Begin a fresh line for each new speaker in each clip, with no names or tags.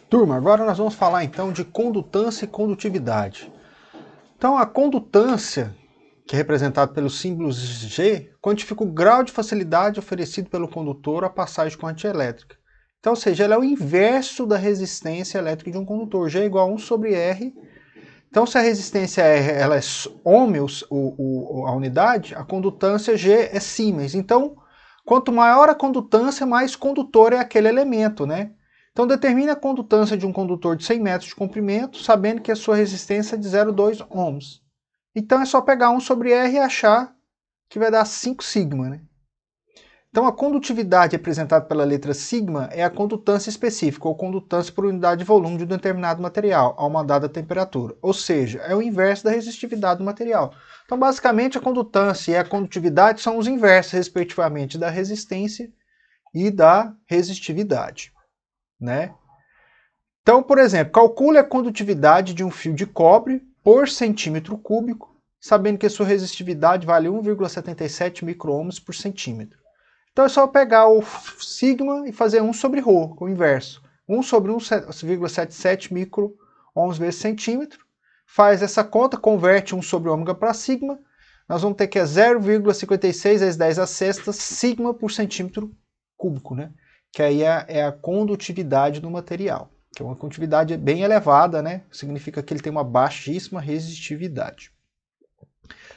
Turma, agora nós vamos falar então de condutância e condutividade. Então a condutância, que é representada pelos símbolos G, quantifica o grau de facilidade oferecido pelo condutor à passagem de corrente elétrica. Então, ou seja, ela é o inverso da resistência elétrica de um condutor. G é igual a 1 sobre R. Então, se a resistência R ela é ohms, a unidade, a condutância G é Siemens. Então, quanto maior a condutância, mais condutor é aquele elemento, né? Então, determine a condutância de um condutor de 100 metros de comprimento, sabendo que a sua resistência é de 0,2 ohms. Então, é só pegar 1 sobre R e achar que vai dar 5 sigma, né? Então, a condutividade representada pela letra sigma é a condutância específica, ou condutância por unidade de volume de um determinado material, a uma dada temperatura. Ou seja, é o inverso da resistividade do material. Então, basicamente, a condutância e a condutividade são os inversos, respectivamente, da resistência e da resistividade, né? Então, por exemplo, calcule a condutividade de um fio de cobre por centímetro cúbico, sabendo que a sua resistividade vale 1,77 microohms por centímetro. Então é só pegar o sigma e fazer 1 sobre ρ, o inverso. 1 sobre 1,77 microohms vezes centímetro. Faz essa conta, converte 1 sobre ômega para sigma. Nós vamos ter que é 0,56 vezes 10 a sexta sigma por centímetro cúbico, né? Que aí é a condutividade do material. Que é uma condutividade bem elevada, né? Significa que ele tem uma baixíssima resistividade.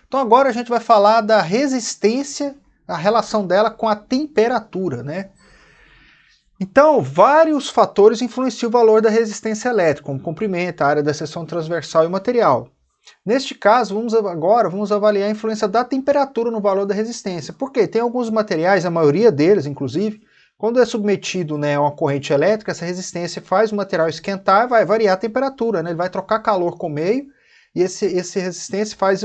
Então agora a gente vai falar da resistência, a relação dela com a temperatura, né? Então, vários fatores influenciam o valor da resistência elétrica, como comprimento, a área da seção transversal e o material. Neste caso, vamos avaliar a influência da temperatura no valor da resistência. Por quê? Tem alguns materiais, a maioria deles, inclusive, quando é submetido, né, a uma corrente elétrica, essa resistência faz o material esquentar, vai variar a temperatura, né? Ele vai trocar calor com o meio, e esse resistência faz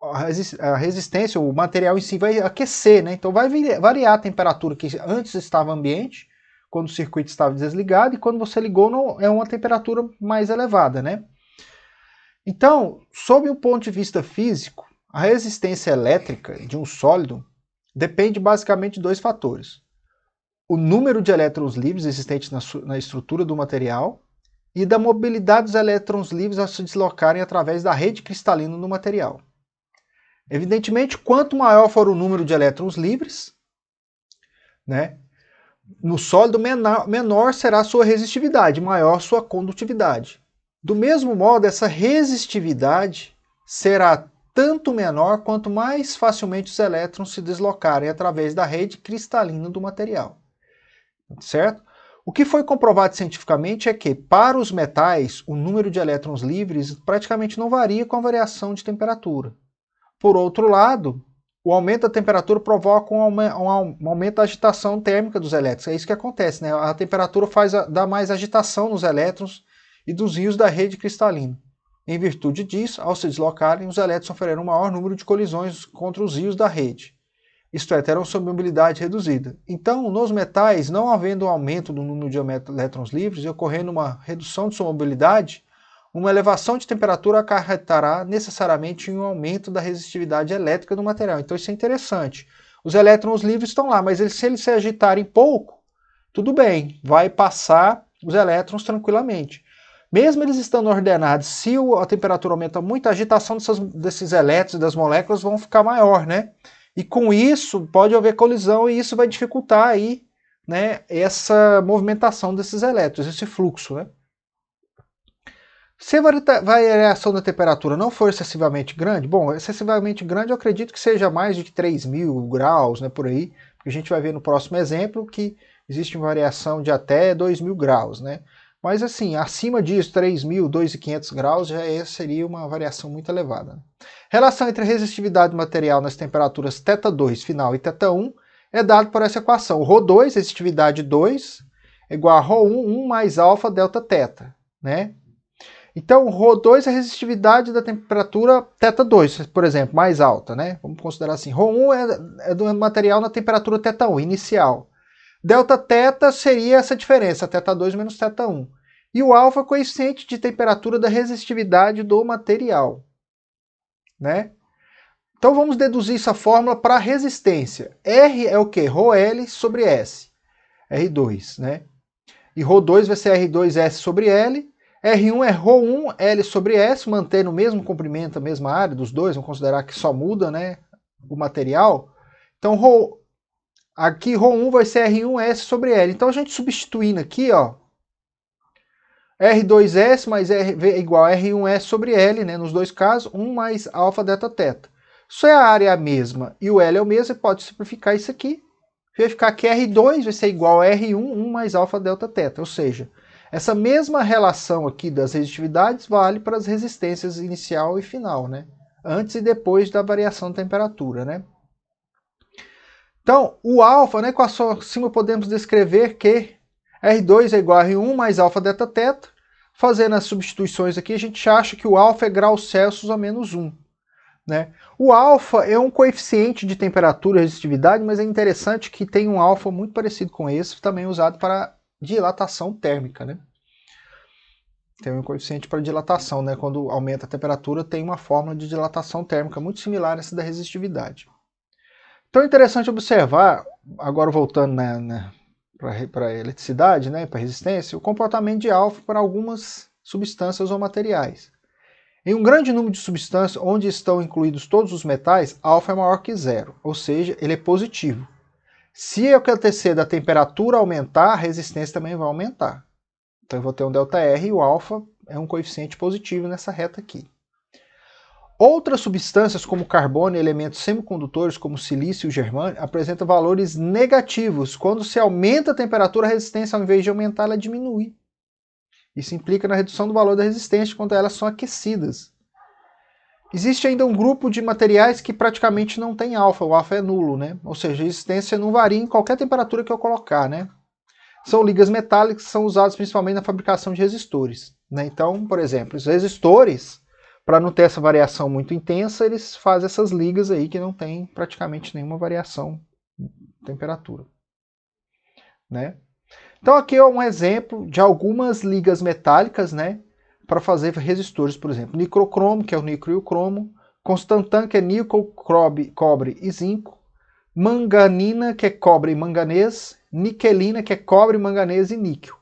a resistência, o material em si vai aquecer, né? Então vai variar a temperatura que antes estava ambiente, quando o circuito estava desligado, e quando você ligou não, é uma temperatura mais elevada, né? Então, sob o ponto de vista físico, a resistência elétrica de um sólido depende basicamente de dois fatores. O número de elétrons livres existentes na estrutura do material e da mobilidade dos elétrons livres a se deslocarem através da rede cristalina do material. Evidentemente, quanto maior for o número de elétrons livres, né, no sólido, menor será a sua resistividade, maior sua condutividade. Do mesmo modo, essa resistividade será tanto menor quanto mais facilmente os elétrons se deslocarem através da rede cristalina do material. Certo? O que foi comprovado cientificamente é que, para os metais, o número de elétrons livres praticamente não varia com a variação de temperatura. Por outro lado, o aumento da temperatura provoca um aumento da agitação térmica dos elétrons. É isso que acontece, né? A temperatura dá mais agitação nos elétrons e dos íons da rede cristalina. Em virtude disso, ao se deslocarem, os elétrons sofrerão um maior número de colisões contra os íons da rede. Isto é, terão sua mobilidade reduzida. Então, nos metais, não havendo um aumento do número de elétrons livres e ocorrendo uma redução de sua mobilidade, uma elevação de temperatura acarretará necessariamente um aumento da resistividade elétrica do material. Então isso é interessante. Os elétrons livres estão lá, mas se eles se agitarem pouco, tudo bem, vai passar os elétrons tranquilamente. Mesmo eles estando ordenados, se a temperatura aumenta muito, a agitação desses elétrons e das moléculas vão ficar maior, né? E com isso pode haver colisão e isso vai dificultar aí, né, essa movimentação desses elétrons, esse fluxo, né? Se a variação da temperatura não for excessivamente grande, bom, excessivamente grande eu acredito que seja mais de 3.000 graus, né, por aí, porque a gente vai ver no próximo exemplo que existe uma variação de até 2.000 graus, né? Mas assim, acima disso, 3.000, 2.500 graus, já seria uma variação muito elevada. Relação entre a resistividade do material nas temperaturas θ2 final e θ1 é dado por essa equação. O ρ2, resistividade 2, é igual a ρ1, 1 mais alfa delta θ, né? Então, ρ2 é a resistividade da temperatura θ2, por exemplo, mais alta, né? Vamos considerar assim. ρ1 é do material na temperatura θ1, inicial. Δθ seria essa diferença, θ2 menos θ1. E o alfa é o coeficiente de temperatura da resistividade do material, né? Então vamos deduzir essa fórmula para resistência. R é o quê? ρL sobre S. R2, né? e ρ2 vai ser R2S sobre L. R1 é ρ1 L sobre S, mantendo o mesmo comprimento, a mesma área dos dois, vamos considerar que só muda, né, o material. Então, aqui ρ1 vai ser R1S sobre L. Então, a gente substituindo aqui, ó, R2S mais R é igual a R1S sobre L, né, nos dois casos, 1 mais alfa delta teta. Se a área é a mesma e o L é o mesmo, você pode simplificar isso aqui. Vai ficar que R2 vai ser igual a R1, 1 mais alfa delta teta. Ou seja, essa mesma relação aqui das resistividades vale para as resistências inicial e final, né? Antes e depois da variação de temperatura, né? Então, o alfa, né, com acima podemos descrever que R2 é igual a R1 mais alfa delta teta. Fazendo as substituições aqui, a gente acha que o alfa é graus Celsius a menos 1. Né? O alfa é um coeficiente de temperatura e resistividade, mas é interessante que tem um alfa muito parecido com esse, também usado para dilatação térmica. Né? Tem um coeficiente para dilatação, né? Quando aumenta a temperatura, tem uma fórmula de dilatação térmica muito similar a essa da resistividade. Então é interessante observar, agora voltando para a eletricidade, né, para a resistência, o comportamento de alfa para algumas substâncias ou materiais. Em um grande número de substâncias, onde estão incluídos todos os metais, alfa é maior que zero, ou seja, ele é positivo. Se acontecer da temperatura aumentar, a resistência também vai aumentar. Então eu vou ter um ΔR e o alfa é um coeficiente positivo nessa reta aqui. Outras substâncias, como carbono e elementos semicondutores, como silício e germânio, apresentam valores negativos. Quando se aumenta a temperatura, a resistência, ao invés de aumentar, ela diminui. Isso implica na redução do valor da resistência quando elas são aquecidas. Existe ainda um grupo de materiais que praticamente não tem alfa, o alfa é nulo, né? Ou seja, a resistência não varia em qualquer temperatura que eu colocar, né? São ligas metálicas que são usadas principalmente na fabricação de resistores. Né? Então, por exemplo, os resistores, para não ter essa variação muito intensa, eles fazem essas ligas aí que não tem praticamente nenhuma variação de temperatura. Né? Então aqui é um exemplo de algumas ligas metálicas, né, para fazer resistores, por exemplo, nicrocromo, que é o níquel e o cromo, constantan, que é níquel, cobre e zinco, manganina, que é cobre e manganês, niquelina, que é cobre, manganês e níquel.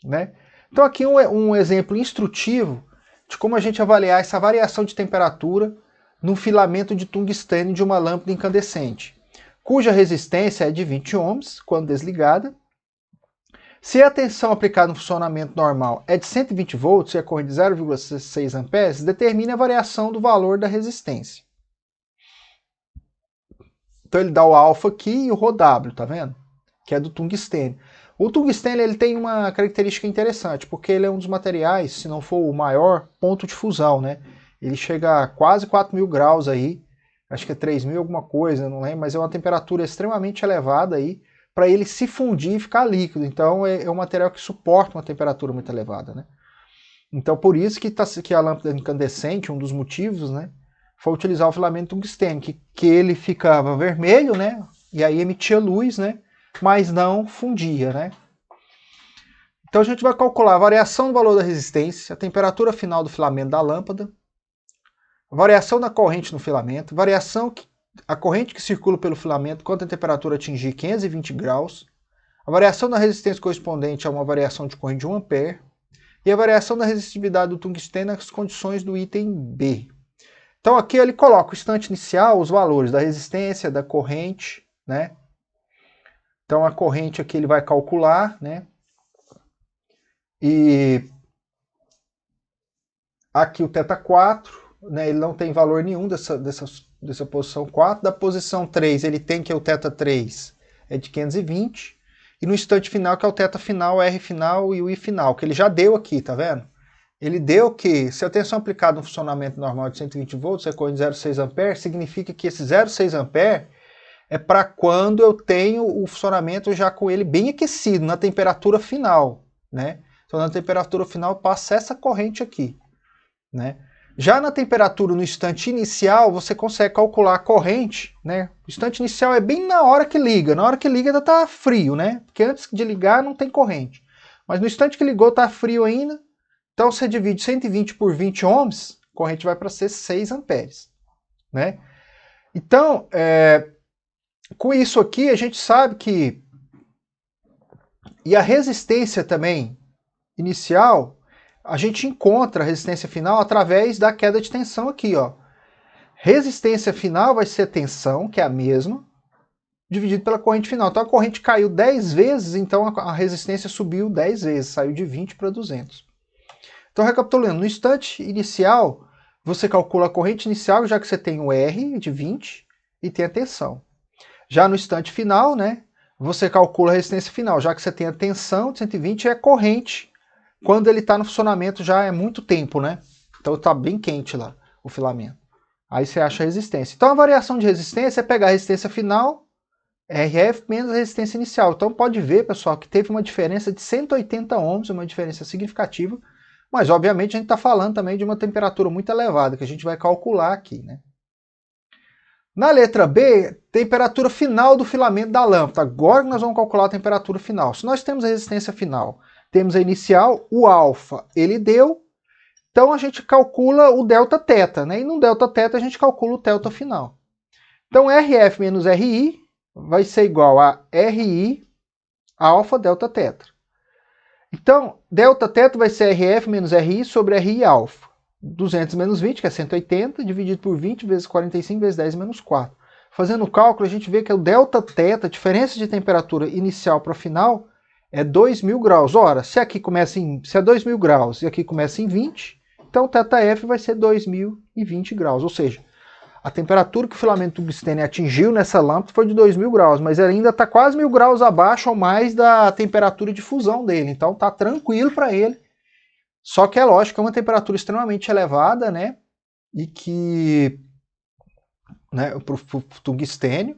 Né? Então aqui um exemplo instrutivo de como a gente avaliar essa variação de temperatura no filamento de tungstênio de uma lâmpada incandescente, cuja resistência é de 20 ohms quando desligada. Se a tensão aplicada no funcionamento normal é de 120 volts e a corrente de 0,6 amperes, determine a variação do valor da resistência. Então ele dá o alfa aqui e o ρW, tá vendo? Que é do tungstênio. O tungstênio ele tem uma característica interessante, porque ele é um dos materiais, se não for o maior, ponto de fusão, né? Ele chega a quase 4.000 graus aí, acho que é 3.000 alguma coisa, não lembro, mas é uma temperatura extremamente elevada aí, para ele se fundir e ficar líquido. Então é um material que suporta uma temperatura muito elevada, né? Então por isso que a lâmpada incandescente, um dos motivos, né, foi utilizar o filamento tungstênio, que ele ficava vermelho, né, e aí emitia luz, né, mas não fundia, né? Então a gente vai calcular a variação do valor da resistência, a temperatura final do filamento da lâmpada, a variação da corrente no filamento, a corrente que circula pelo filamento quando a temperatura atingir 520 graus, a variação da resistência correspondente a uma variação de corrente de 1 ampere e a variação da resistividade do tungstênio nas condições do item B. Então aqui ele coloca o instante inicial, os valores da resistência, da corrente, né? Então a corrente aqui ele vai calcular, né? E aqui o θ4, né? Ele não tem valor nenhum dessa posição 4. Da posição 3 ele tem que o θ3 é de 520. E no instante final, que é o θ final, R final e o I final, que ele já deu aqui, tá vendo? Ele deu que, se a tensão aplicada no funcionamento normal de 120 volts, é corrente de 0,6 A, significa que esse 0,6 A é para quando eu tenho o funcionamento já com ele bem aquecido, na temperatura final, né? Então na temperatura final passa essa corrente aqui, né? Já na temperatura no instante inicial, você consegue calcular a corrente, né? O instante inicial é bem na hora que liga ainda está frio, né? Porque antes de ligar não tem corrente. Mas no instante que ligou está frio ainda, então você divide 120 por 20 ohms, a corrente vai para ser 6 amperes, né? Então, com isso aqui, a gente sabe que E a resistência também inicial, a gente encontra a resistência final através da queda de tensão aqui, ó. Resistência final vai ser a tensão, que é a mesma, dividido pela corrente final. Então a corrente caiu 10 vezes, então a resistência subiu 10 vezes, saiu de 20 para 200. Então recapitulando, no instante inicial, você calcula a corrente inicial, já que você tem o R de 20 e tem a tensão. Já no instante final, né, você calcula a resistência final, já que você tem a tensão de 120 e a corrente, quando ele está no funcionamento já é muito tempo, né? Então está bem quente lá o filamento. Aí você acha a resistência. Então a variação de resistência é pegar a resistência final, RF, menos a resistência inicial. Então pode ver, pessoal, que teve uma diferença de 180 ohms, uma diferença significativa, mas obviamente a gente está falando também de uma temperatura muito elevada, que a gente vai calcular aqui, né? Na letra B, temperatura final do filamento da lâmpada. Agora nós vamos calcular a temperatura final. Se nós temos a resistência final, temos a inicial, o alfa ele deu, então a gente calcula o delta teta, né? E no delta teta a gente calcula o delta final. Então RF menos RI vai ser igual a RI alfa delta teta. Então, delta teta vai ser RF menos RI sobre RI alfa. 200 menos 20, que é 180, dividido por 20 vezes 45 vezes 10 menos 4. Fazendo o cálculo, a gente vê que o delta teta, a diferença de temperatura inicial para o final, é 2.000 graus. Ora, se aqui começa se é 2.000 graus e aqui começa em 20, então o θF vai ser 2.020 graus. Ou seja, a temperatura que o filamento tungstênio atingiu nessa lâmpada foi de 2.000 graus, mas ele ainda está quase 1.000 graus abaixo ou mais da temperatura de fusão dele. Então está tranquilo para ele. Só que é lógico que é uma temperatura extremamente elevada, né? E que, né, para o tungstênio,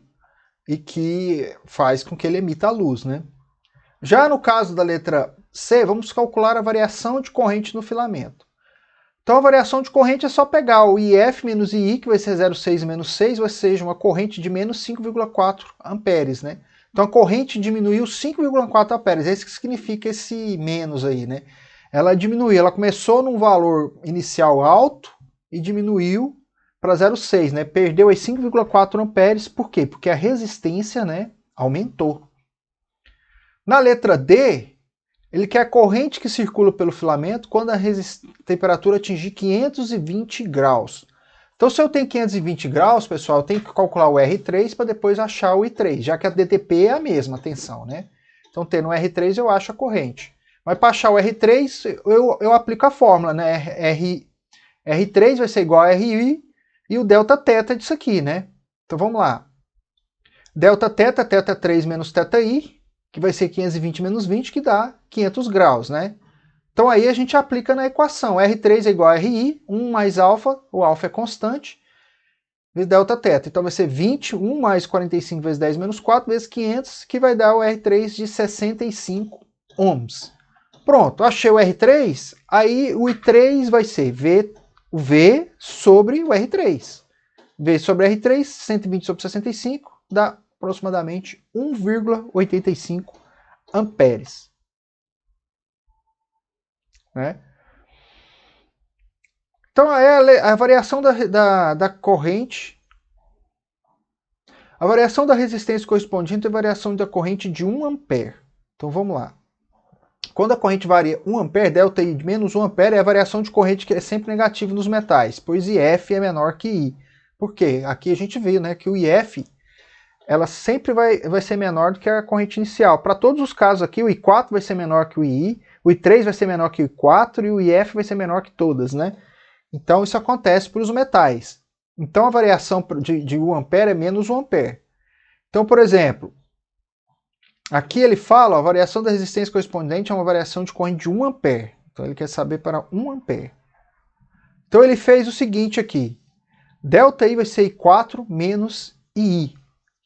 e que faz com que ele emita a luz, né? Já no caso da letra C, vamos calcular a variação de corrente no filamento. Então a variação de corrente é só pegar o IF menos II, que vai ser 0,6 menos 6, ou seja, uma corrente de menos 5,4 amperes, né? Então a corrente diminuiu 5,4 amperes, é isso que significa esse menos aí, né? Ela diminuiu, ela começou num valor inicial alto e diminuiu para 0,6, né? Perdeu aí 5,4 amperes, por quê? Porque a resistência, né, aumentou. Na letra D, ele quer a corrente que circula pelo filamento quando a temperatura atingir 520 graus. Então, se eu tenho 520 graus, pessoal, eu tenho que calcular o R3 para depois achar o I3, já que a DTP é a mesma tensão, né? Então, tendo o R3, eu acho a corrente. Mas para achar o R3, eu aplico a fórmula, né? R3 vai ser igual a RI e o delta teta disso aqui, né? Então, vamos lá. Delta teta, teta 3 menos teta I, que vai ser 520 menos 20, que dá 500 graus, né? Então aí a gente aplica na equação. R3 é igual a RI, 1 mais alfa, o alfa é constante, vezes delta teta. Então vai ser 20, 1 mais 45 vezes 10 menos 4, vezes 500, que vai dar o R3 de 65 ohms. Pronto, achei o R3, aí o I3 vai ser o V sobre o R3. V sobre R3, 120 sobre 65, dá aproximadamente 1,85 amperes. Né? Então, a variação da corrente, a variação da resistência correspondente é a variação da corrente de 1 ampere. Então, vamos lá. Quando a corrente varia 1 ampere, delta I de menos 1 ampere é a variação de corrente que é sempre negativa nos metais, pois IF é menor que I. Por quê? Aqui a gente viu, né, que o IF ela sempre vai ser menor do que a corrente inicial. Para todos os casos aqui, o I4 vai ser menor que o II, o I3 vai ser menor que o I4 e o IF vai ser menor que todas, né? Então isso acontece para os metais. Então a variação de 1 ampere é menos 1 ampere. Então, por exemplo, aqui ele fala, a variação da resistência correspondente é uma variação de corrente de 1 ampere. Então ele quer saber para 1 ampere. Então ele fez o seguinte aqui. Delta I vai ser I4 menos II,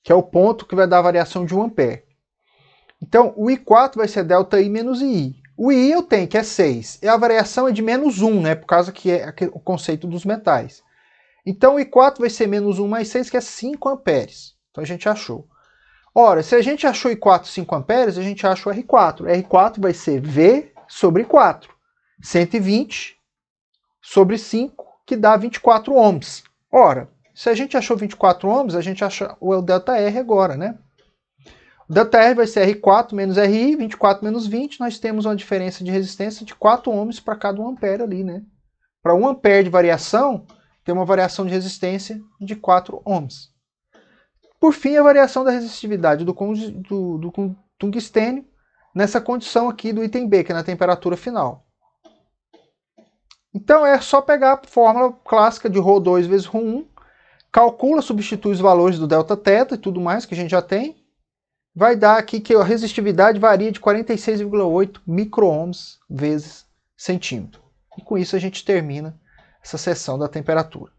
que é o ponto que vai dar a variação de 1 ampere. Então, o I4 vai ser delta I menos II. O I eu tenho, que é 6. E a variação é de menos 1, né? Por causa que é o conceito dos metais. Então, o I4 vai ser menos 1 mais 6, que é 5 amperes. Então, a gente achou. Ora, se a gente achou I4 5 amperes, a gente acha o R4. R4 vai ser V sobre 4. 120 sobre 5, que dá 24 ohms. Ora, se a gente achou 24 ohms, a gente acha o delta R agora, né? ΔR vai ser R4 menos RI, 24 menos 20, nós temos uma diferença de resistência de 4 ohms para cada 1 ampere ali, né? Para 1 ampere de variação, tem uma variação de resistência de 4 ohms. Por fim, a variação da resistividade do tungstênio nessa condição aqui do item B, que é na temperatura final. Então é só pegar a fórmula clássica de ρ2 vezes ρ1, calcula, substitui os valores do Δθ e tudo mais que a gente já tem, vai dar aqui que a resistividade varia de 46,8 microohms vezes centímetro. E com isso a gente termina essa seção da temperatura.